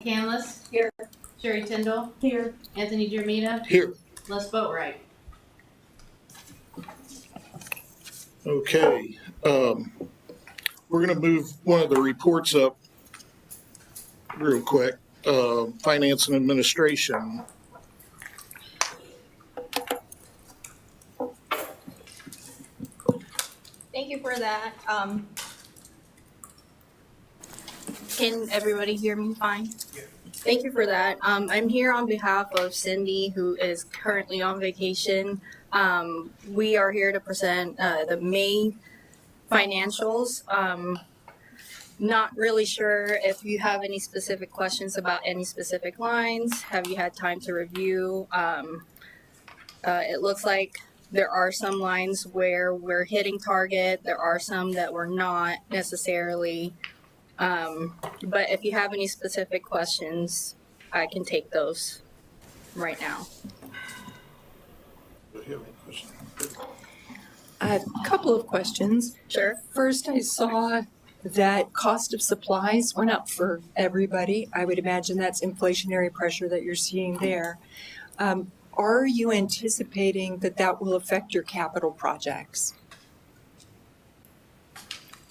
Canlis. Here. Sherry Tyndall. Here. Anthony Jermita. Here. Les Boatwright. Okay. We're going to move one of the reports up real quick. Finance and Administration. Thank you for that. Can everybody hear me fine? Thank you for that. I'm here on behalf of Cindy, who is currently on vacation. We are here to present the May financials. Not really sure if you have any specific questions about any specific lines. Have you had time to review? It looks like there are some lines where we're hitting target. There are some that we're not necessarily. But if you have any specific questions, I can take those right now. I have a couple of questions. Sure. First, I saw that cost of supplies went up for everybody. I would imagine that's inflationary pressure that you're seeing there. Are you anticipating that that will affect your capital projects?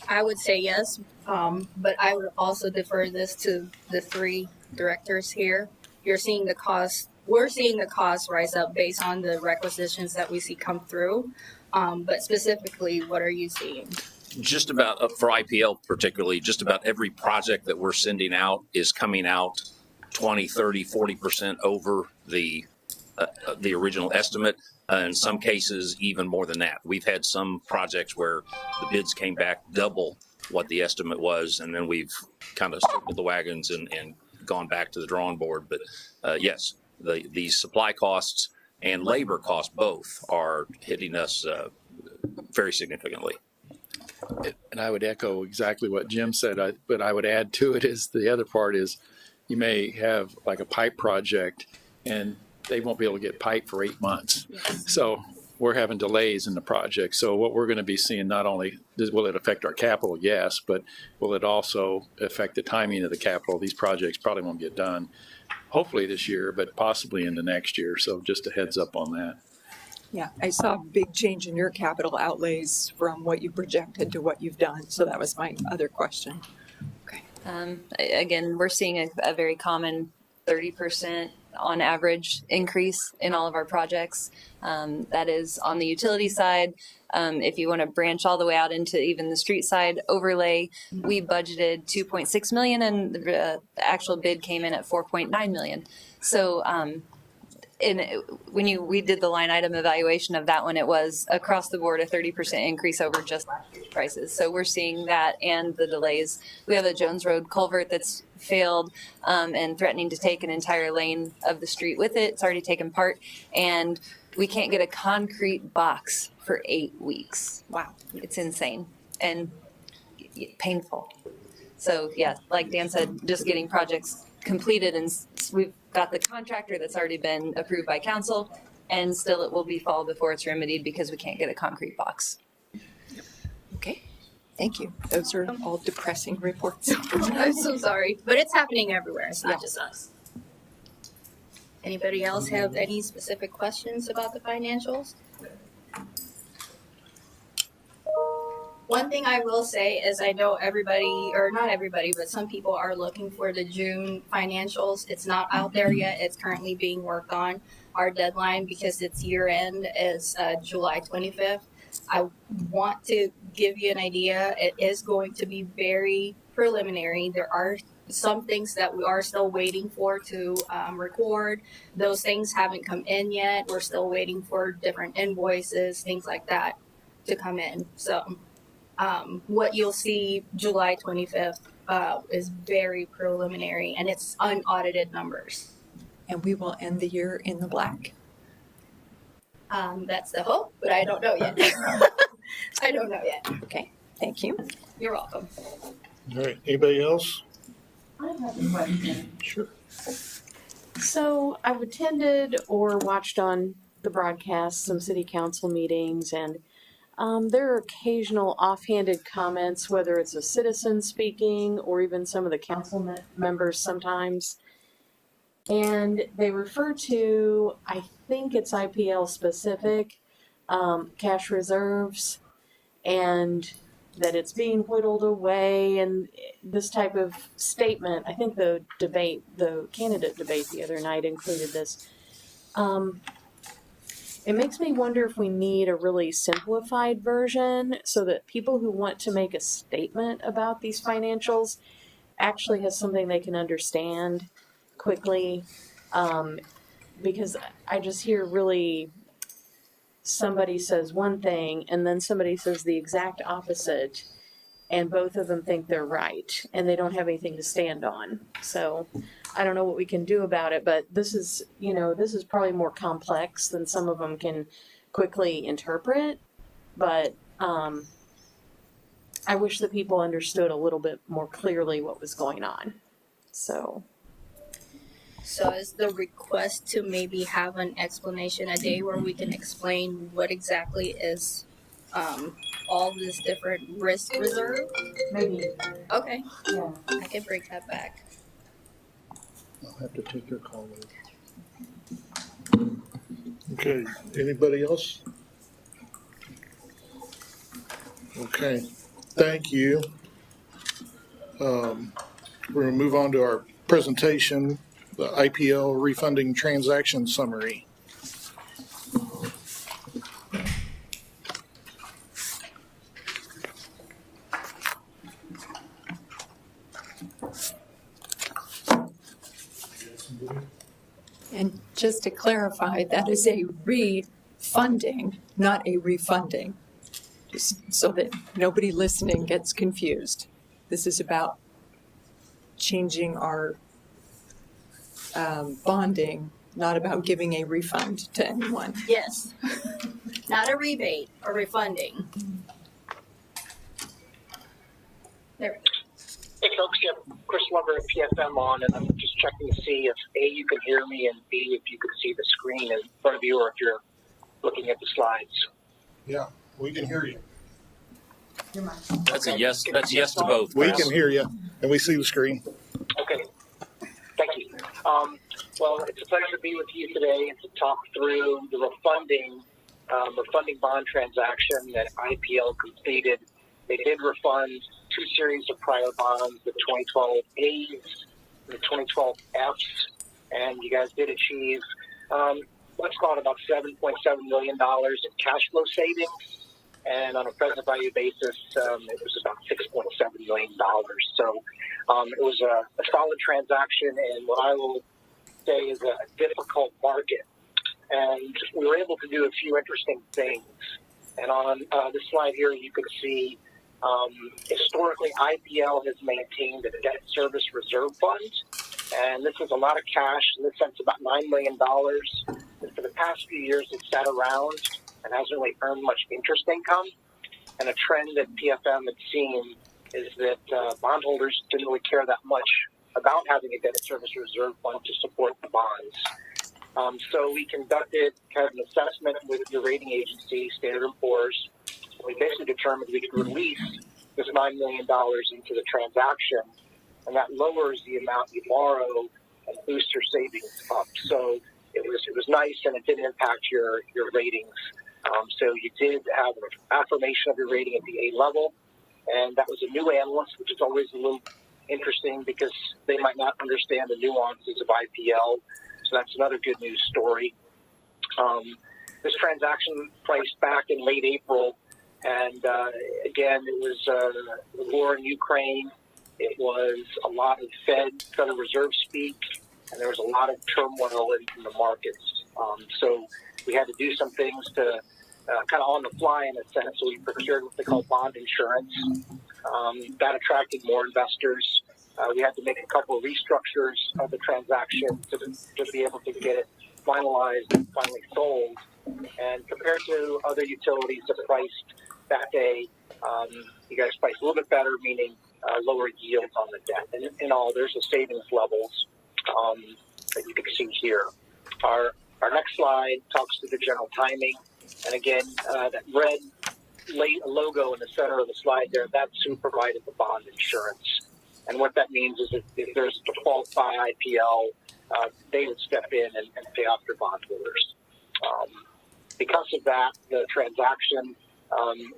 I would say yes, but I would also defer this to the three directors here. We're seeing the cost rise up based on the requisitions that we see come through. But specifically, what are you seeing? Just about, for IPL particularly, just about every project that we're sending out is coming out 20, 30, 40% over the original estimate. In some cases, even more than that. We've had some projects where the bids came back double what the estimate was, and then we've kind of circled the wagons and gone back to the drawing board. But yes, the supply costs and labor costs both are hitting us very significantly. And I would echo exactly what Jim said, but I would add to it is the other part is you may have like a pipe project and they won't be able to get pipe for 8 months. So we're having delays in the project. So what we're going to be seeing, not only will it affect our capital, yes, but will it also affect the timing of the capital? These projects probably won't get done, hopefully this year, but possibly in the next year. So just a heads up on that. Yeah, I saw a big change in your capital outlays from what you projected to what you've done. So that was my other question. Okay. Again, we're seeing a very common 30% on average increase in all of our projects. That is on the utility side. If you want to branch all the way out into even the street side overlay, we budgeted $2.6 million and the actual bid came in at $4.9 million. So when we did the line item evaluation of that one, it was across the board a 30% increase over just last year's prices. So we're seeing that and the delays. We have a Jones Road culvert that's failed and threatening to take an entire lane of the street with it. It's already taken part, and we can't get a concrete box for 8 weeks. Wow. It's insane and painful. So yeah, like Dan said, just getting projects completed, and we've got the contractor that's already been approved by council, and still it will be fall before it's remedied because we can't get a concrete box. Okay. Thank you. Those are all depressing reports. I'm so sorry, but it's happening everywhere. It's not just us. Anybody else have any specific questions about the financials? One thing I will say is I know everybody, or not everybody, but some people are looking for the June financials. It's not out there yet. It's currently being worked on. Our deadline, because it's year end, is July 25th. I want to give you an idea. It is going to be very preliminary. There are some things that we are still waiting for to record. Those things haven't come in yet. We're still waiting for different invoices, things like that to come in. So what you'll see July 25th is very preliminary, and it's unaudited numbers. And we will end the year in the black. That's the hope, but I don't know yet. I don't know yet. Okay. Thank you. You're welcome. All right. Anybody else? I have a question. Sure. So I've attended or watched on the broadcast some city council meetings, and There are occasional offhanded comments, whether it's a citizen speaking or even some of the council members sometimes. And they refer to, I think it's IPL specific, cash reserves, and that it's being whittled away, and this type of statement. I think the candidate debate the other night included this. It makes me wonder if we need a really simplified version so that people who want to make a statement about these financials actually has something they can understand quickly. Because I just hear really somebody says one thing and then somebody says the exact opposite, and both of them think they're right and they don't have anything to stand on. So I don't know what we can do about it, but this is probably more complex than some of them can quickly interpret. But I wish that people understood a little bit more clearly what was going on. So is the request to maybe have an explanation a day where we can explain what exactly is all this different risk reserve? maybe, Okay, yeah. I can bring that back. I'll have to take your call later. Okay, anybody else? Okay, thank you. We're gonna move on to our presentation, the IPL refunding transaction summary. And just to clarify, that is a refunding, not a refunding. Just so that nobody listening gets confused. This is about changing our bonding, not about giving a refund to anyone. Yes. Not a rebate, a refunding. There. Hey folks, you have Chris Lover at PFM on, and I'm just checking to see if A, you can hear me, and B, if you can see the screen in front of you, or if you're looking at the slides. Yeah, we can hear you. That's a yes. That's yes to both. We Chris. can hear you, and we see the screen. Okay, thank you. Well, it's a pleasure to be with you today and to talk through the refunding bond transaction that IPL completed. They did refund two series of prior bonds, the 2012 A's and the 2012 F's, and you guys did achieve, let's call it about $7.7 million in cash flow savings. And on a present value basis, it was about $6.7 million. So it was a solid transaction in what I will say is a difficult market. And we were able to do a few interesting things. And on this slide here, you can see historically IPL has maintained a debt service reserve fund. And this is a lot of cash. In this sense, about $9 million. And for the past few years, it's sat around and hasn't really earned much interest income. And a trend that PFM had seen is that bondholders didn't really care that much about having a debt service reserve fund to support the bonds. So we conducted kind of an assessment with the rating agency, Standard & Poor's. We basically determined we could release this $9 million into the transaction, and that lowers the amount you borrow and boosts your savings up. So it was nice, and it didn't impact your ratings. So you did have an affirmation of your rating at the A level, and that was a new analyst, which is always a little interesting because they might not understand the nuances of IPL. So that's another good news story. This transaction priced back in late April, and again, it was the war in Ukraine. It was a lot of Federal Reserve speak, and there was a lot of turmoil in the markets. So we had to do some things to kind of on the fly in a sense. So we procured what they call bond insurance. That attracted more investors. We had to make a couple of restructures of the transaction to be able to get it finalized and finally sold. And compared to other utilities that priced that day, you guys priced a little bit better, meaning lower yields on the debt. And in all, there's the savings levels that you can see here. Our next slide talks to the general timing. And again, that red logo in the center of the slide there, that's who provided the bond insurance. And what that means is if there's a default by IPL, they would step in and pay off your bondholders. Because of that, the transaction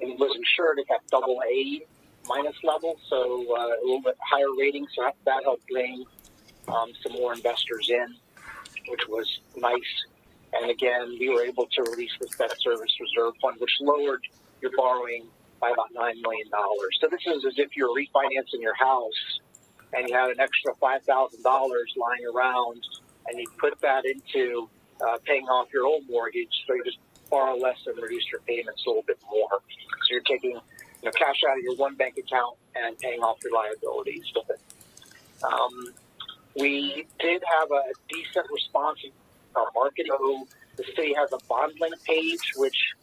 it was insured at that AA- level, so a little bit higher rating, so that helped bring some more investors in, which was nice. And again, we were able to release this debt service reserve fund, which lowered your borrowing by about $9 million. So this is as if you're refinancing your house and you had an extra $5,000 lying around, and you put that into paying off your old mortgage, so you just borrow less and reduce your payments a little bit more. So you're taking cash out of your one bank account and paying off your liabilities with it. We did have a decent response in our marketing. So the city has a bond link page which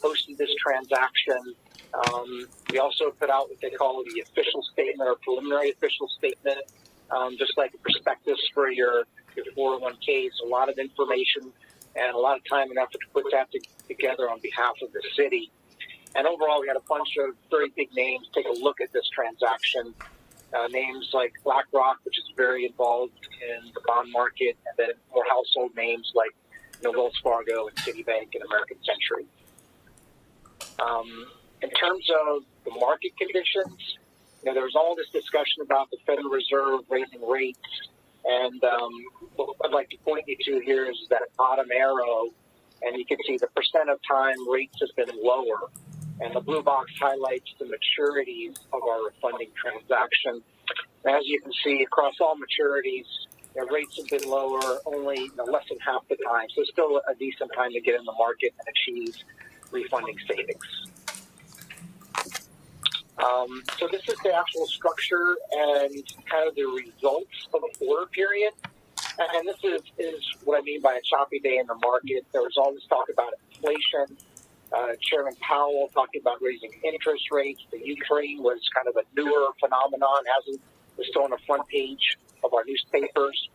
posted this transaction. We also put out what they call the official statement or preliminary official statement, just like a prospectus for your 401ks, a lot of information and a lot of time and effort to put that together on behalf of the city. And overall, we had a bunch of very big names take a look at this transaction. Names like BlackRock, which is very involved in the bond market, and then more household names like Wells Fargo and Citibank and American Century. In terms of the market conditions, there was all this discussion about the Federal Reserve raising rates, and what I'd like to point you to here is that bottom arrow, and you can see the percent of time rates have been lower. And the blue box highlights the maturities of our refunding transaction. As you can see, across all maturities, rates have been lower only less than half the time. So still a decent time to get in the market and achieve refunding savings. So this is the actual structure and kind of the results of the order period. And this is what I mean by a choppy day in the market. There was all this talk about inflation. Chairman Powell talking about raising interest rates. The Ukraine was kind of a newer phenomenon, was still on the front page of our newspapers,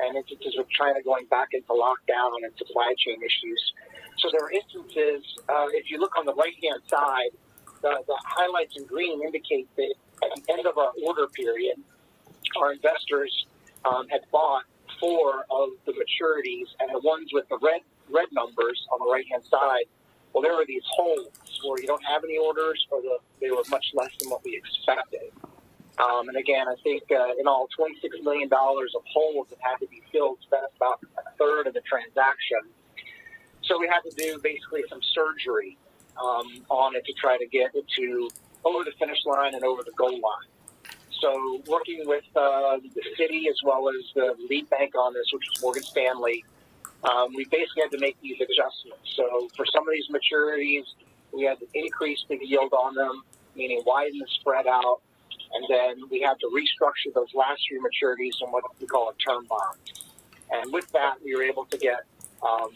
and instances of China going back into lockdown and supply chain issues. So there are instances, if you look on the right-hand side, the highlights in green indicate that at the end of our order period, our investors had bought 4 of the maturities, and the ones with the red numbers on the right-hand side, well, there were these holds where you don't have any orders, or they were much less than what we expected. And again, I think in all, $26 million of holds that had to be filled, so that's about a third of the transaction. So we had to do basically some surgery on it to try to get it to over the finish line and over the goal line. So working with the city as well as the lead bank on this, which was Morgan Stanley, we basically had to make these adjustments. So for some of these maturities, we had to increase the yield on them, meaning widen the spread out, and then we had to restructure those last few maturities in what we call a term bond. And with that, we were able to get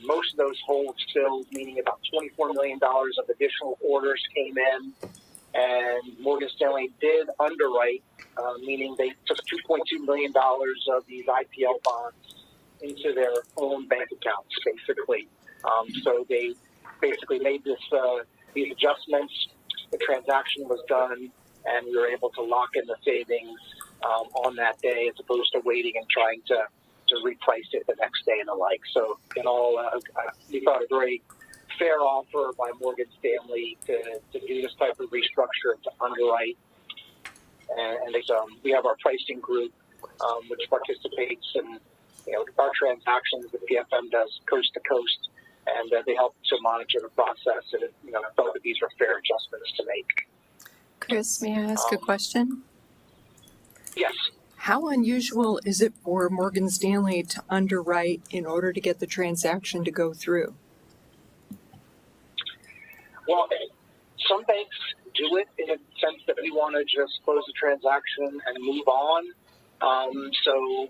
most of those holds filled, meaning about $24 million of additional orders came in, and Morgan Stanley did underwrite, meaning they took $2.2 million of these IPL bonds into their own bank accounts, basically. So they basically made these adjustments. The transaction was done, and we were able to lock in the savings on that day, as opposed to waiting and trying to reprice it the next day and the like. So in all, we thought a very fair offer by Morgan Stanley to do this type of restructure, to underwrite. And we have our pricing group, which participates in our transactions that PFM does coast to coast, and they help to monitor the process, and felt that these were fair adjustments to make. Chris, may I ask a question? Yes. How unusual is it for Morgan Stanley to underwrite in order to get the transaction to go through? Well, some banks do it in a sense that we want to just close the transaction and move on. So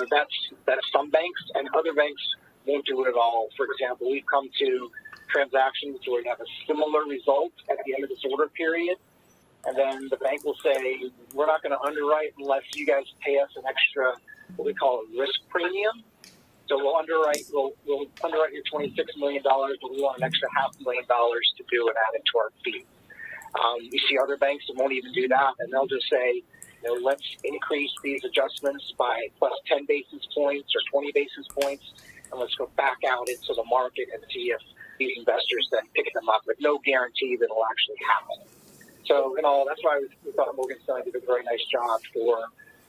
that's some banks, and other banks won't do it at all. For example, we've come to transactions where we have a similar result at the end of this order period, and then the bank will say, we're not going to underwrite unless you guys pay us an extra, what we call a risk premium. So we'll underwrite your $26 million, but we want an extra $500,000 to do it, add it to our fee. You see other banks that won't even do that, and they'll just say, let's increase these adjustments by plus 10 basis points or 20 basis points, and let's go back out into the market and see if these investors then pick them up with no guarantee that it'll actually happen. So, that's why we thought Morgan Stanley did a very nice job for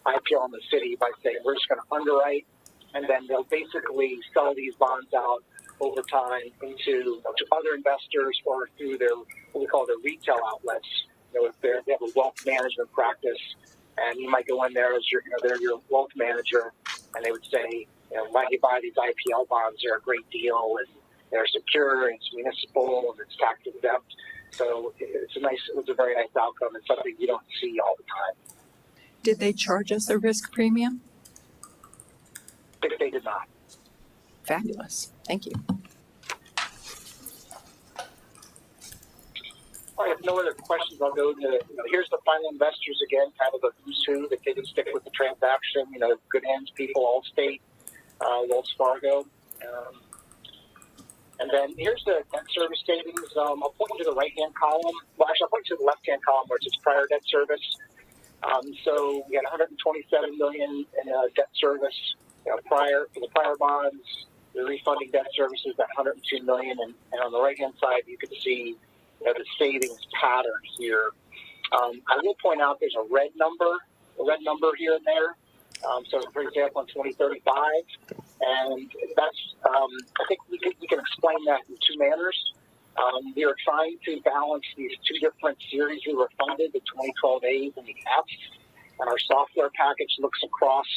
IPL in the city by saying we're just going to underwrite, and then they'll basically sell these bonds out over time to other investors or through their what we call their retail outlets. If they have a wealth management practice, and you might go in there as they're your wealth manager, and they would say, why do you buy these IPL bonds? They're a great deal, and they're secure, and it's municipal, and it's tax exempt. So it's a very nice outcome, and something you don't see all the time. Did they charge us a risk premium? They did not. Fabulous. Thank you. All right, if no other questions, I'll go to, here's the final investors again, kind of a who's who that didn't stick with the transaction, good hands people, Allstate, Wells Fargo. And then here's the debt service savings. I'll point you to the right-hand column. Well, actually, I'll point you to the left-hand column where it says prior debt service. So we had $127 million in debt service prior for the prior bonds. The refunding debt services at $102 million, and on the right-hand side, you can see the savings pattern here. I will point out there's a red number here and there. So, for example, in 2035, and that's I think we can explain that in two manners. We are trying to balance these two different series we were funded, the 2012As and the Fs, and our software package looks across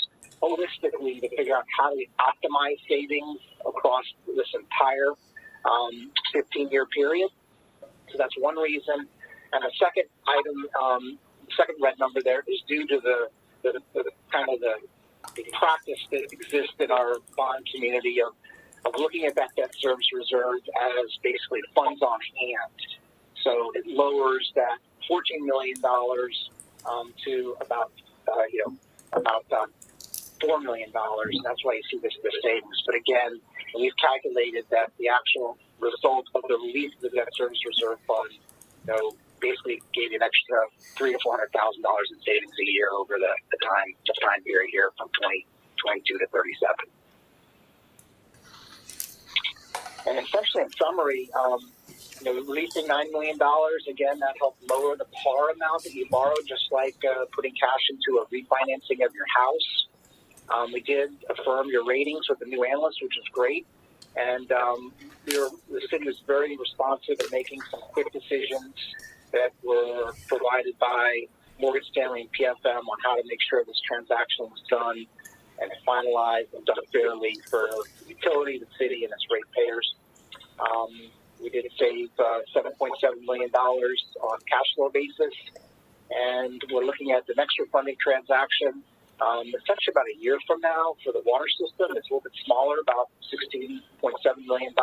holistically to figure out how do we optimize savings across this entire 15-year period. So that's one reason. And the second item, second red number there is due to the kind of the practice that exists in our bond community of looking at that debt service reserve as basically funds on hand. So it lowers that $14 million to about $4 million. And that's why you see this savings. But again, we've calculated that the actual result of the release of the debt service reserve fund, basically gave you an extra $300,000 to $400,000 in savings a year over the time period here from 2022 to 37. And essentially, in summary, releasing $9 million, again, that helped lower the par amount that you borrowed, just like putting cash into a refinancing of your house. We did affirm your ratings with the new analyst, which is great. And the city was very responsive in making some quick decisions that were provided by Morgan Stanley and PFM on how to make sure this transaction was done and finalized and done fairly for the utility, the city, and its ratepayers. We did save $7.7 million on cash flow basis, and we're looking at the next refunding transaction. Essentially about a year from now for the water system. It's a little bit smaller, about $16.7 million.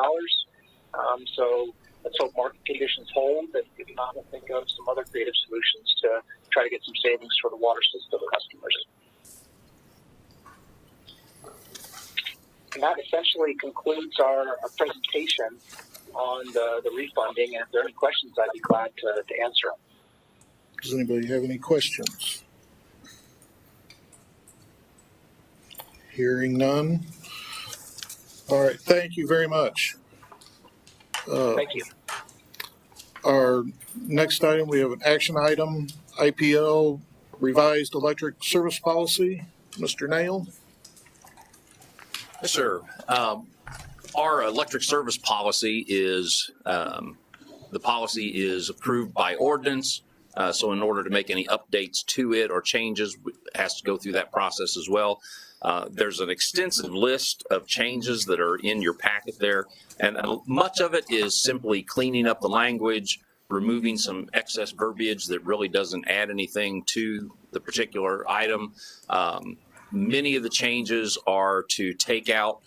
So let's hope market conditions hold, and if not, we'll think of some other creative solutions to try to get some savings for the water system customers. And that essentially concludes our presentation on the refunding. And if there are any questions, I'd be glad to answer them. Does anybody have any questions? Hearing none. All right, thank you very much. Thank you. Our next item, we have an action item, IPL revised electric service policy. Mr. Nail. Yes, sir. Our electric service policy is, the policy is approved by ordinance. So in order to make any updates to it or changes, it has to go through that process as well. There's an extensive list of changes that are in your packet there, and much of it is simply cleaning up the language, removing some excess verbiage that really doesn't add anything to the particular item. Many of the changes are to take out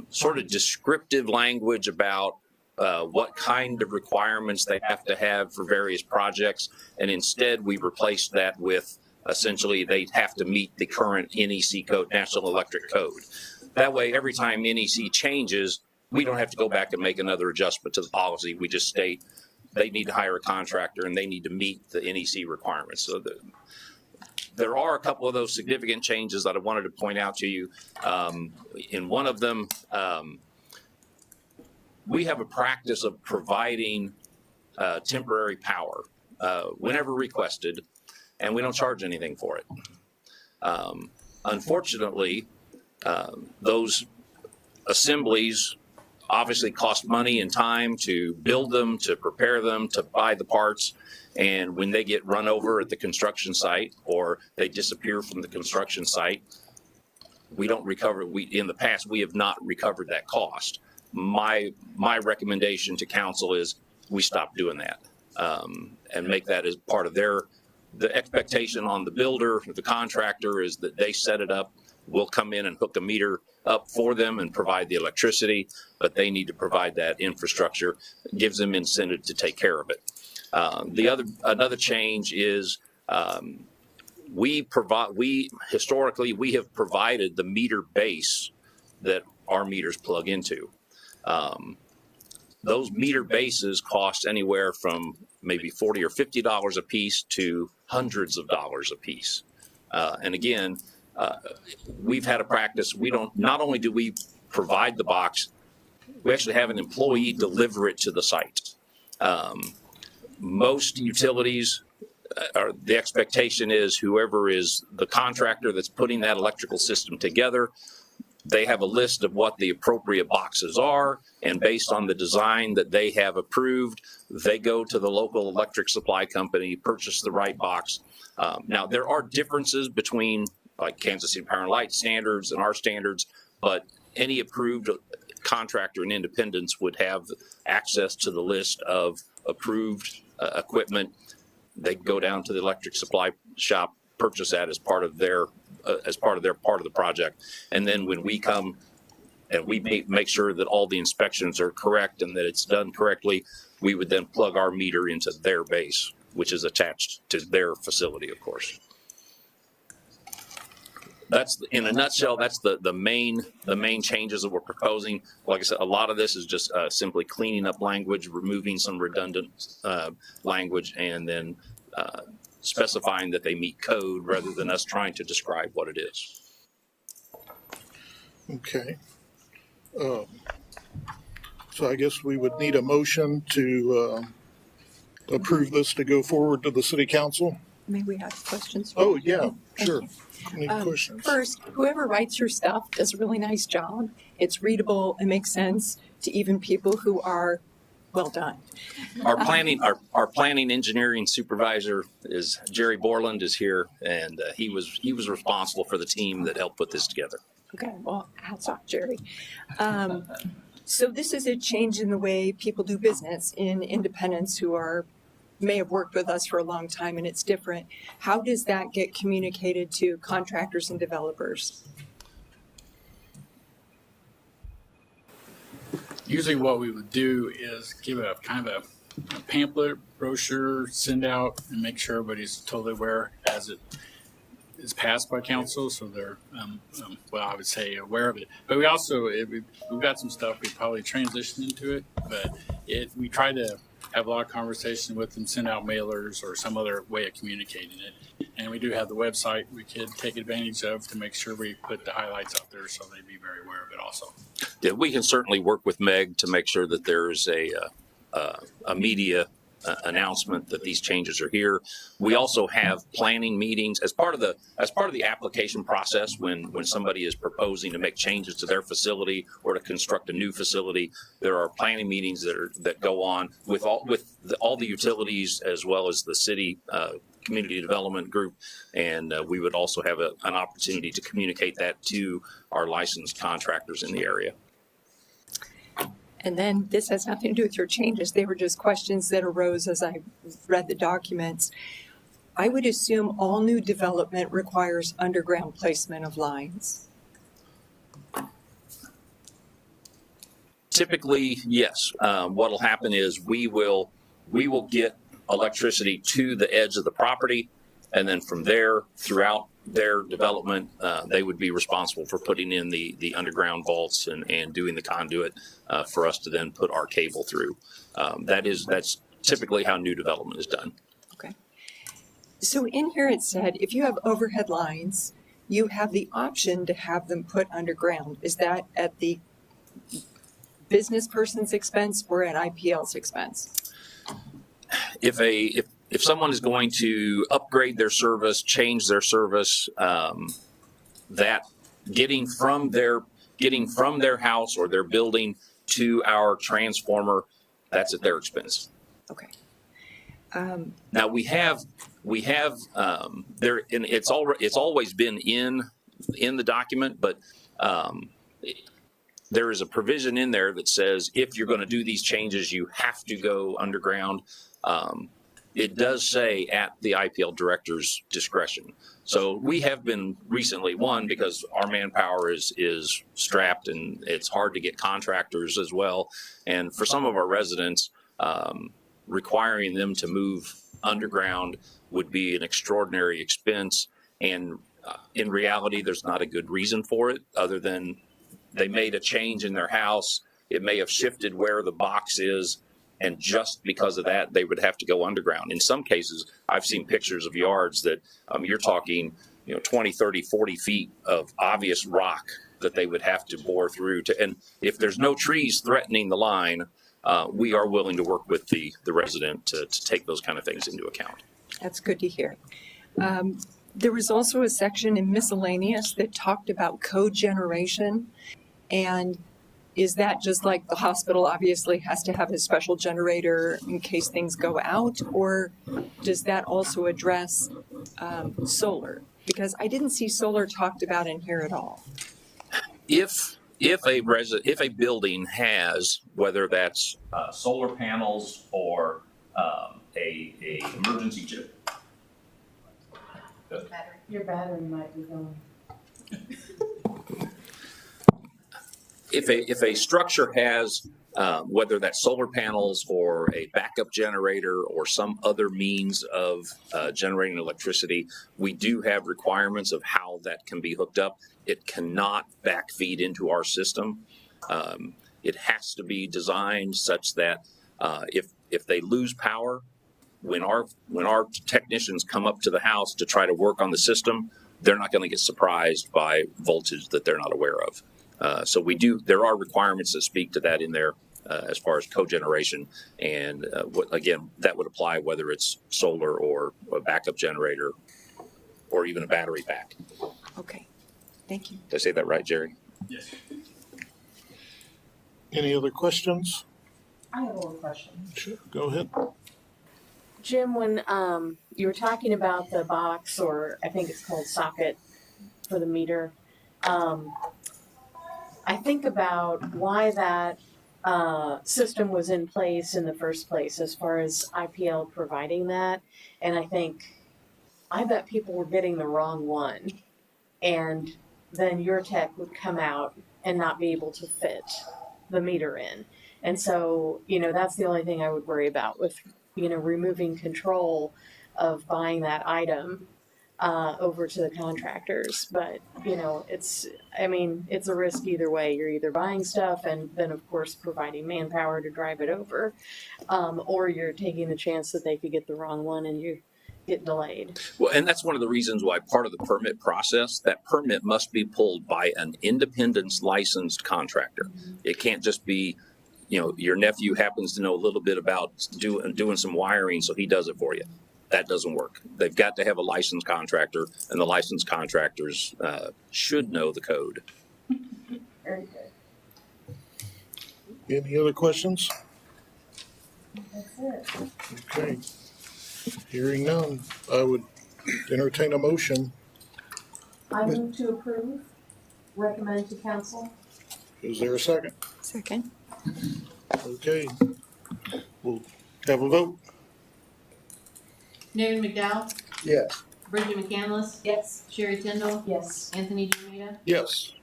sort of descriptive language about what kind of requirements they have to have for various projects, and instead we replaced that with essentially they have to meet the current NEC code, National Electric Code. That way, every time NEC changes, we don't have to go back and make another adjustment to the policy. We just state they need to hire a contractor and they need to meet the NEC requirements. So there are a couple of those significant changes that I wanted to point out to you. In one of them, we have a practice of providing temporary power whenever requested, and we don't charge anything for it. Unfortunately, those assemblies obviously cost money and time to build them, to prepare them, to buy the parts. And when they get run over at the construction site or they disappear from the construction site, we don't recover. In the past, we have not recovered that cost. My recommendation to council is we stop doing that and make that as part of the expectation on the builder, the contractor, is that they set it up. We'll come in and hook a meter up for them and provide the electricity, but they need to provide that infrastructure. It gives them incentive to take care of it. Another change is historically we have provided the meter base that our meters plug into. Those meter bases cost anywhere from maybe $40 or $50 a piece to hundreds of dollars a piece. And again, we've had a practice. Not only do we provide the box, we actually have an employee deliver it to the site. Most utilities, the expectation is whoever is the contractor that's putting that electrical system together, they have a list of what the appropriate boxes are, and based on the design that they have approved, they go to the local electric supply company, purchase the right box. Now, there are differences between like Kansas City Power and Light standards and our standards, but any approved contractor in Independence would have access to the list of approved equipment. They go down to the electric supply shop, purchase that as part of their part of the project. And then when we come and we make sure that all the inspections are correct and that it's done correctly, we would then plug our meter into their base, which is attached to their facility, of course. That's, in a nutshell, that's the main changes that we're proposing. Like I said, a lot of this is just simply cleaning up language, removing some redundant language, and then specifying that they meet code rather than us trying to describe what it is. Okay. So I guess we would need a motion to approve this to go forward to the city council. May we ask questions? Oh, yeah, Thank sure. you. Any questions? First, whoever writes your stuff does a really nice job. It's readable and makes sense to even people who are well done. Our planning engineering supervisor is Jerry Borland is here, and he was responsible for the team that helped put this together. Okay, well, hats off, Jerry. So this is a change in the way people do business in Independence who may have worked with us for a long time, and it's different. How does that get communicated to contractors and developers? Usually what we would do is give a kind of a pamphlet, brochure, send out, and make sure everybody's totally aware as it is passed by council, so they're, well, I would say aware of it. But we also, we've got some stuff we probably transitioned into it, but we try to have a lot of conversation with them, send out mailers or some other way of communicating it. And we do have the website we could take advantage of to make sure we put the highlights out there so they'd be very aware of it also. Yeah, we can certainly work with Meg to make sure that there's a media announcement that these changes are here. We also have planning meetings as part of the application process when somebody is proposing to make changes to their facility or to construct a new facility. There are planning meetings that go on with all the utilities as well as the city community development group, and we would also have an opportunity to communicate that to our licensed contractors in the area. And then this has nothing to do with your changes. They were just questions that arose as I read the documents. I would assume all new development requires underground placement of lines. Typically, yes. What'll happen is we will get electricity to the edge of the property, and then from there, throughout their development, they would be responsible for putting in the underground vaults and doing the conduit for us to then put our cable through. That's typically how new development is done. Okay. So in here it said, if you have overhead lines, you have the option to have them put underground. Is that at the business person's expense or at IPL's expense? If someone is going to upgrade their service, change their service, that getting from their house or their building to our transformer, that's at their expense. Okay. Now we have there, and it's always been in the document, but there is a provision in there that says if you're going to do these changes, you have to go underground. It does say at the IPL director's discretion. So we have been recently, one, because our manpower is strapped and it's hard to get contractors as well. And for some of our residents, requiring them to move underground would be an extraordinary expense. And in reality, there's not a good reason for it other than they made a change in their house. It may have shifted where the box is. And just because of that, they would have to go underground. In some cases, I've seen pictures of yards that you're talking, 20, 30, 40 feet of obvious rock that they would have to bore through. And if there's no trees threatening the line, we are willing to work with the resident to take those kind of things into account. That's good to hear. There was also a section in miscellaneous that talked about code generation. And is that just like the hospital obviously has to have a special generator in case things go out? Or does that also address solar? Because I didn't see solar talked about in here at all. If a building has, whether that's solar panels or a emergency Your battery might be going. if a structure has whether that's solar panels or a backup generator or some other means of generating electricity, we do have requirements of how that can be hooked up. It cannot backfeed into our system. It has to be designed such that if they lose power, when our technicians come up to the house to try to work on the system, they're not going to get surprised by voltage that they're not aware of. So there are requirements that speak to that in there as far as cogeneration. And again, that would apply whether it's solar or a backup generator or even a battery pack. Okay, thank you. Did I say that right, Jerry? Yes. Any other questions? I have one question. Sure, go ahead. Jim, when you were talking about the box, or I think it's called socket for the meter, I think about why that system was in place in the first place as far as IPL providing that. And I bet people were getting the wrong one. And then your tech would come out and not be able to fit the meter in. And so, that's the only thing I would worry about with, removing control of buying that item over to the contractors. But, it's a risk either way. You're either buying stuff and then, of course, providing manpower to drive it over, or you're taking the chance that they could get the wrong one and you get delayed. Well, and that's one of the reasons why part of the permit process, that permit must be pulled by an independent licensed contractor. Mm-hmm. It can't just be, your nephew happens to know a little bit about doing some wiring, so he does it for you. That doesn't work. They've got to have a licensed contractor, and the licensed contractors should know the code. Very good. Any other questions? That's it. Okay. Hearing none, I would entertain a motion. I move to approve, recommend to council. Is there a second? Second. Okay. We'll have a vote. Newton McDowell, Yes. Bridget McCandless, Yes. Sherry Tyndall, Yes. Anthony Jamita. Yes.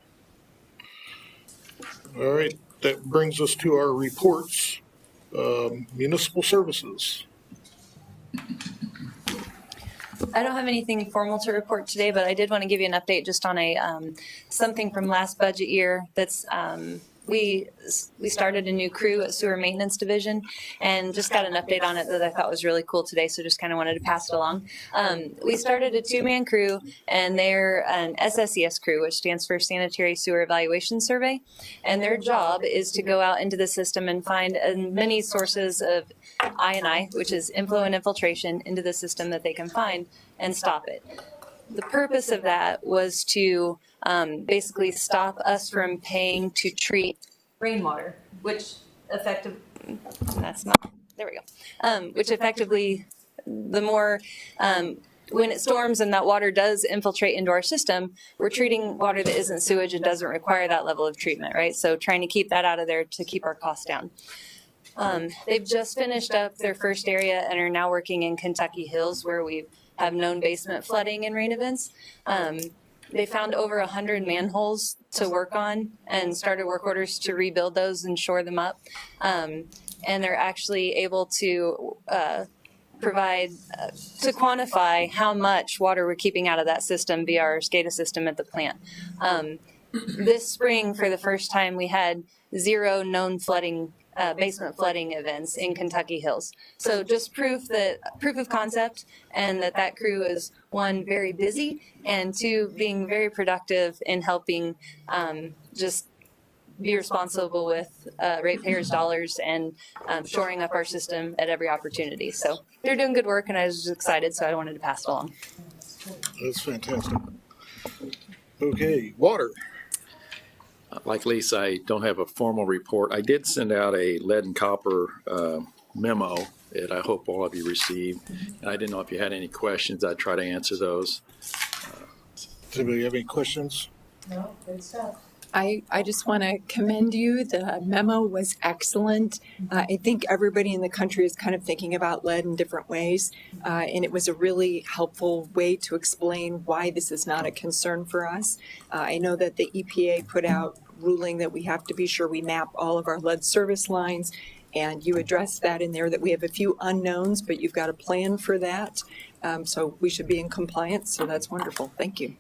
All right, that brings us to our reports. Municipal services. I don't have anything formal to report today, but I did want to give you an update just on something from last budget year that's we started a new crew at Sewer Maintenance Division, and just got an update on it that I thought was really cool today. So just kind of wanted to pass it along. We started a 2-man crew, and they're an SSES crew, which stands for Sanitary Sewer Evaluation Survey. And their job is to go out into the system and find as many sources of I&I, which is inflow and infiltration, into the system that they can find and stop it. The purpose of that was to basically stop us from paying to treat rainwater, which which effectively, the more, when it storms and that water does infiltrate into our system, we're treating water that isn't sewage and doesn't require that level of treatment, right? So trying to keep that out of there to keep our costs down. They've just finished up their first area and are now working in Kentucky Hills, where we have known basement flooding and rain events. They found over 100 manholes to work on and started work orders to rebuild those and shore them up. And they're actually able to provide, to quantify how much water we're keeping out of that system via our SCADA system at the plant. This spring, for the first time, we had 0 known flooding, basement flooding events in Kentucky Hills. So just proof of concept, and that crew is, 1, very busy, and 2, being very productive in helping just be responsible with ratepayers' dollars and shoring up our system at every opportunity. So they're doing good work, and I was just excited, so I wanted to pass it along. That's fantastic. Okay, water. Like Lisa, I don't have a formal report. I did send out a lead and copper memo that I hope all of you received. And I didn't know if you had any questions. I'd try to answer those. Does anybody have any questions? No, good stuff. I just want to commend you. The memo was excellent. I think everybody in the country is kind of thinking about lead in different ways, and it was a really helpful way to explain why this is not a concern for us. I know that the EPA put out ruling that we have to be sure we map all of our lead service lines, and you addressed that in there, that we have a few unknowns, but you've got a plan for that. So we should be in compliance, so that's wonderful. Thank you.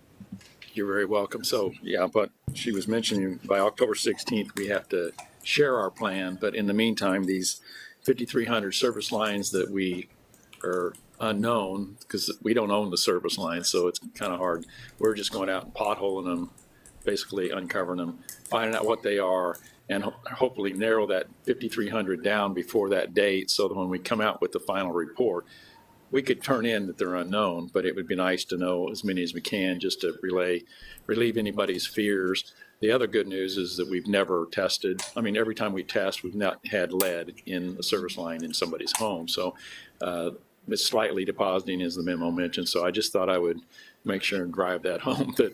You're very welcome. So, yeah, but she was mentioning by October 16th, we have to share our plan. But in the meantime, these 5,300 service lines that we are unknown, because we don't own the service lines, so it's kind of hard. We're just going out and potholing them, basically uncovering them, finding out what they are, and hopefully narrow that 5,300 down before that date, so that when we come out with the final report, we could turn in that they're unknown, but it would be nice to know as many as we can, just to relieve anybody's fears. The other good news is that we've never tested. I mean, every time we test, we've not had lead in a service line in somebody's home. So it's slightly depositing, as the memo mentioned. So I just thought I would make sure and drive that home, that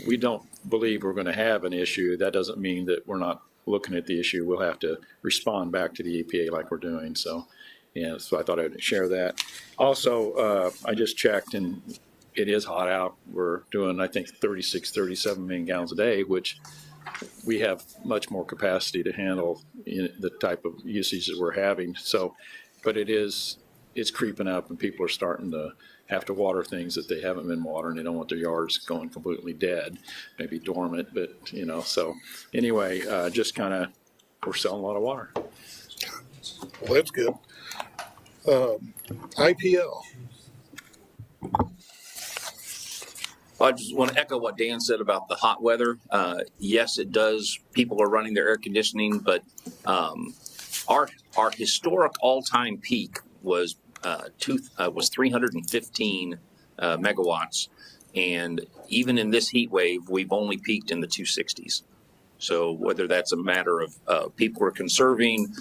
we don't believe we're going to have an issue. That doesn't mean that we're not looking at the issue. We'll have to respond back to the EPA like we're doing. So. Yeah, so I thought I would share that. Also, I just checked, and it is hot out. We're doing, I think, 36, 37 million gallons a day, which we have much more capacity to handle the type of usage that we're having. So, but it's creeping up, and people are starting to have to water things that they haven't been watering. They don't want their yards going completely dead, maybe dormant, but, so anyway, just kind of, we're selling a lot of water. Well, that's good. IPL. I just want to echo what Dan said about the hot weather. Yes, it does. People are running their air conditioning, but our historic all-time peak was 315 megawatts, and even in this heat wave, we've only peaked in the 260s. So whether that's a matter of people are conserving,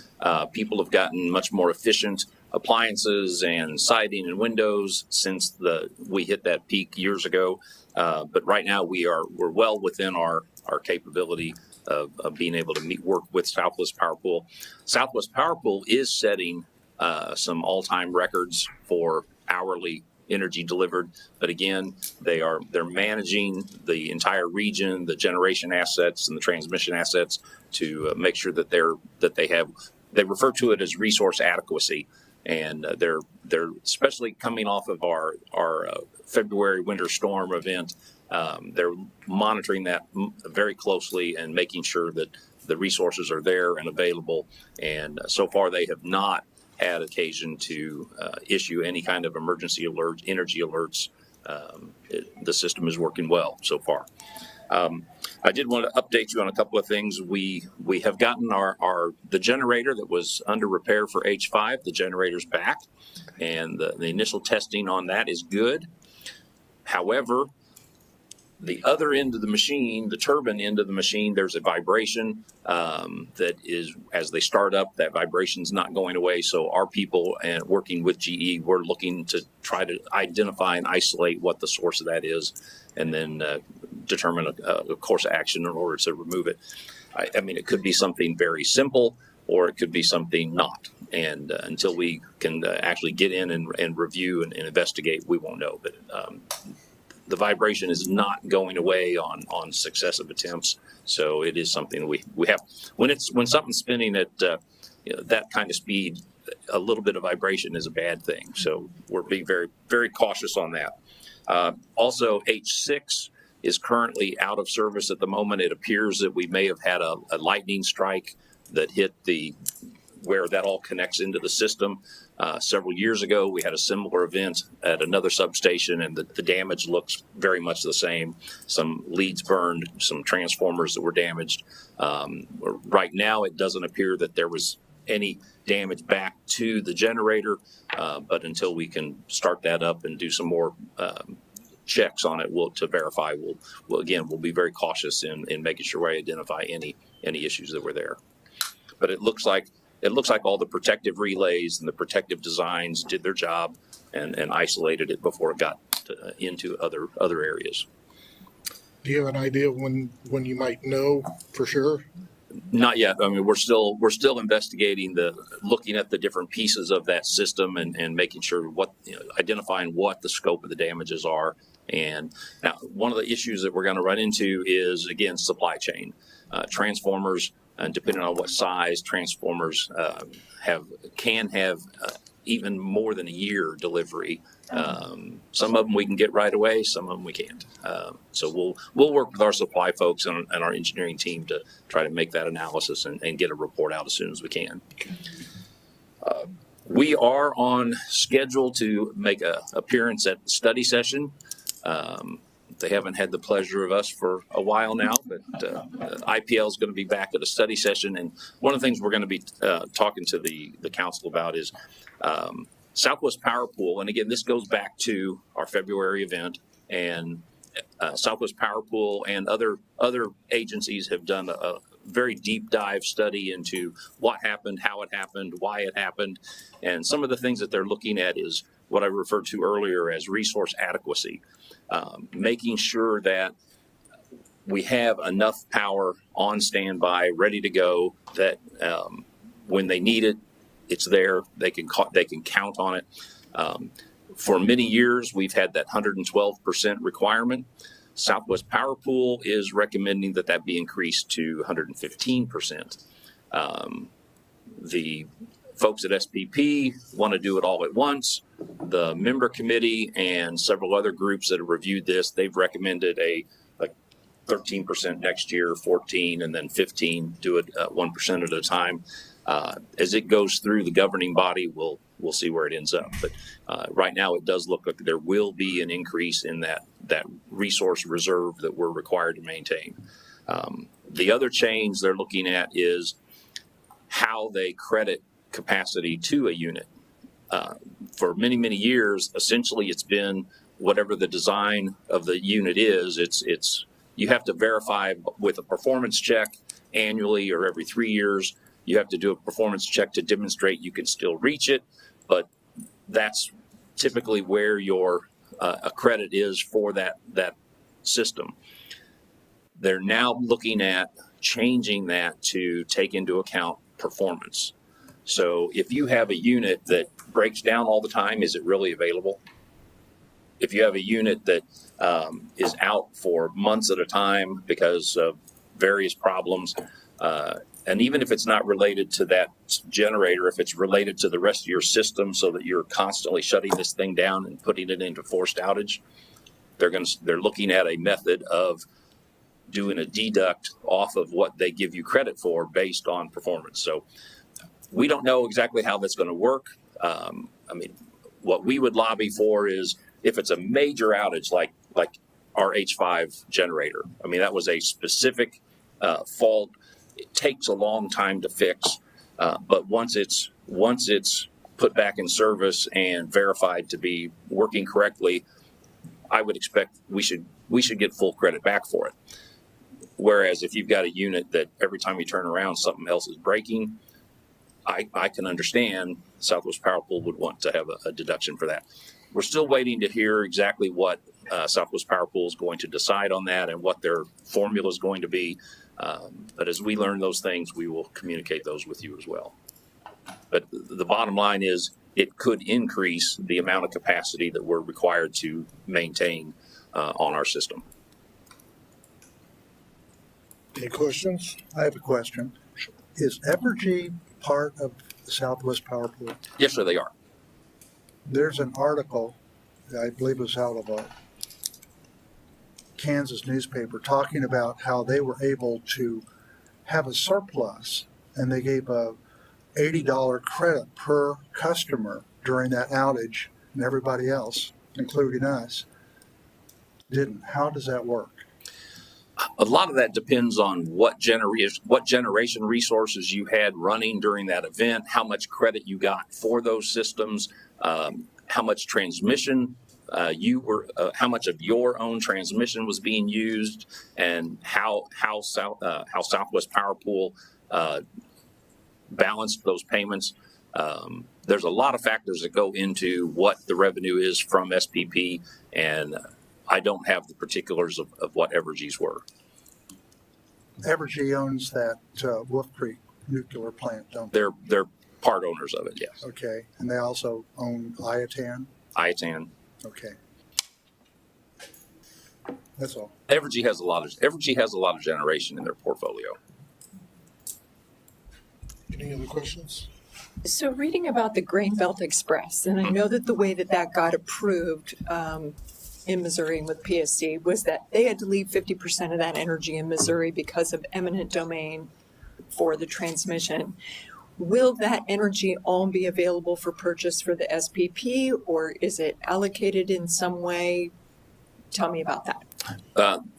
people have gotten much more efficient appliances and siding and windows since we hit that peak years ago. But right now we're well within our capability of being able to work with Southwest Power Pool. Southwest Power Pool is setting some all-time records for hourly energy delivered, but again, they're managing the entire region, the generation assets and the transmission assets, to make sure that they refer to it as resource adequacy, and they're especially coming off of our February winter storm event. They're monitoring that very closely and making sure that the resources are there and available. And so far, they have not had occasion to issue any kind of emergency alert, energy alerts. The system is working well so far. I did want to update you on a couple of things. We have gotten the generator that was under repair for H5. The generator's back, and the initial testing on that is good. However, the other end of the machine, the turbine end of the machine, there's a vibration that is, as they start up, that vibration's not going away. So our people, and working with GE, we're looking to try to identify and isolate what the source of that is, and then determine a course of action in order to remove it. I mean, it could be something very simple, or it could be something not. And until we can actually get in and review and investigate, we won't know. But the vibration is not going away on successive attempts. So it is something we have. When something's spinning at that kind of speed, a little bit of vibration is a bad thing. So we're being very, very cautious on that. Also, H6 is currently out of service at the moment. It appears that we may have had a lightning strike that hit where that all connects into the system. Several years ago, we had a similar event at another substation, and the damage looks very much the same. Some leads burned, some transformers that were damaged. Right now, it doesn't appear that there was any damage back to the generator, but until we can start that up and do some more checks on it to verify, we'll be very cautious in making sure we identify any issues that were there. But it looks like all the protective relays and the protective designs did their job and isolated it before it got into other areas. Do you have an idea when you might know for sure? Not yet. I mean, we're still investigating looking at the different pieces of that system and making sure identifying what the scope of the damages are. And now, one of the issues that we're going to run into is, again, supply chain. Transformers, and depending on what size transformers can have even more than a year delivery. Some of them we can get right away, some of them we can't. So we'll work with our supply folks and our engineering team to try to make that analysis and get a report out as soon as we can. We are on schedule to make an appearance at the study session. They haven't had the pleasure of us for a while now, but IPL is going to be back at a study session. And one of the things we're going to be talking to the council about is Southwest Power Pool. And again, this goes back to our February event. And Southwest Power Pool and other agencies have done a very deep dive study into what happened, how it happened, why it happened. And some of the things that they're looking at is what I referred to earlier as resource adequacy. Making sure that we have enough power on standby, ready to go, that when they need it, it's there. They can count on it. For many years, we've had that 112% requirement. Southwest Power Pool is recommending that be increased to 115%. The folks at SPP want to do it all at once. The member committee and several other groups that have reviewed this, they've recommended a 13% next year, 14, and then 15, do it 1% at a time. As it goes through the governing body, we'll see where it ends up. But right now, it does look like there will be an increase in that resource reserve that we're required to maintain. The other change they're looking at is how they credit capacity to a unit. For many, many years, essentially, it's been whatever the design of the unit is. It's you have to verify with a performance check annually or every 3 years. You have to do a performance check to demonstrate you can still reach it, but that's typically where your credit is for that system. They're now looking at changing that to take into account performance. So if you have a unit that breaks down all the time, is it really available? If you have a unit that is out for months at a time because of various problems, and even if it's not related to that generator, if it's related to the rest of your system so that you're constantly shutting this thing down and putting it into forced outage, they're looking at a method of doing a deduct off of what they give you credit for based on performance. So we don't know exactly how that's going to work. I mean, what we would lobby for is if it's a major outage like our H5 generator. I mean, that was a specific fault. It takes a long time to fix, but once it's put back in service and verified to be working correctly, I would expect we should get full credit back for it. Whereas if you've got a unit that every time you turn around something else is breaking, I can understand Southwest Power Pool would want to have a deduction for that. We're still waiting to hear exactly what Southwest Power Pool is going to decide on that and what their formula is going to be. But as we learn those things, we will communicate those with you as well. But the bottom line is it could increase the amount of capacity that we're required to maintain on our system. Any questions? I have a question. Is Evergy part of the Southwest Power Pool? Yes, sir, they are. There's an article, I believe it was out of a Kansas newspaper, talking about how they were able to have a surplus, and they gave a $80 credit per customer during that outage, and everybody else, including us, didn't. How does that work? A lot of that depends on what generation resources you had running during that event, how much credit you got for those systems, how much transmission how much of your own transmission was being used, and how Southwest Power Pool balanced those payments. There's a lot of factors that go into what the revenue is from SPP, and I don't have the particulars of what Evergy's were. Evergy owns that Wolf Creek nuclear plant, don't they? They're part owners of it, yes. Okay, and they also own Iatan? Iatan. Okay. That's all. Evergy has a lot of generation in their portfolio. Any other questions? So reading about the Grain Belt Express, and I know that the way that got approved in Missouri with PSC was that they had to leave 50% of that energy in Missouri because of eminent domain for the transmission. Will that energy all be available for purchase for the SPP, or is it allocated in some way? Tell me about that.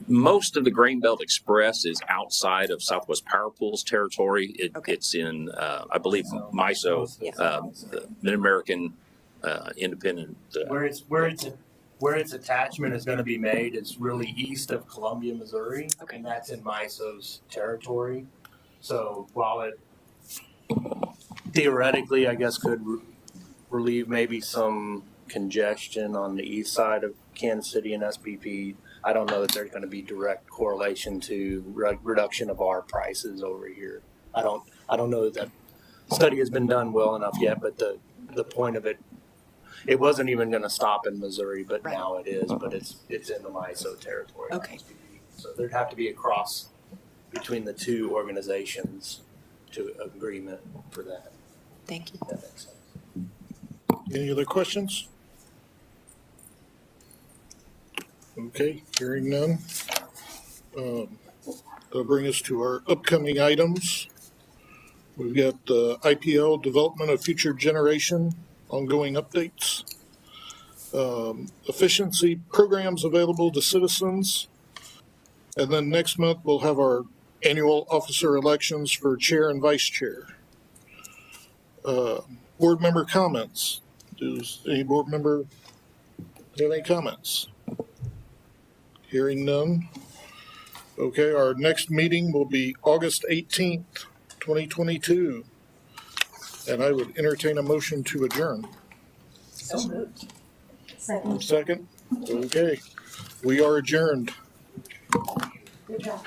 Most of the Grain Belt Express is outside of Southwest Power Pool's territory. It's in, I believe, MISO, the Mid-American Independent. Where its attachment is going to be made is really east of Columbia, Missouri, and that's in MISO's territory. So while it theoretically, I guess, could relieve maybe some congestion on the east side of Kansas City and SPP, I don't know that there's going to be direct correlation to reduction of our prices over here. I don't know that study has been done well enough yet, but the point of it wasn't even going to stop in Missouri, but now it is. But it's in the MISO territory. Okay. So there'd have to be a cross between the two organizations to agreement for that. Thank you. That makes sense. Any other questions? Okay, hearing none. That'll bring us to our upcoming items. We've got IPL, Development of Future Generation, ongoing updates. Efficiency programs available to citizens. And then next month, we'll have our annual officer elections for chair and vice chair. Board member comments. Does any board member have any comments? Hearing none. Okay, our next meeting will be August 18th, 2022. And I would entertain a motion to adjourn. So moved. Second? Okay. We are adjourned. Good job.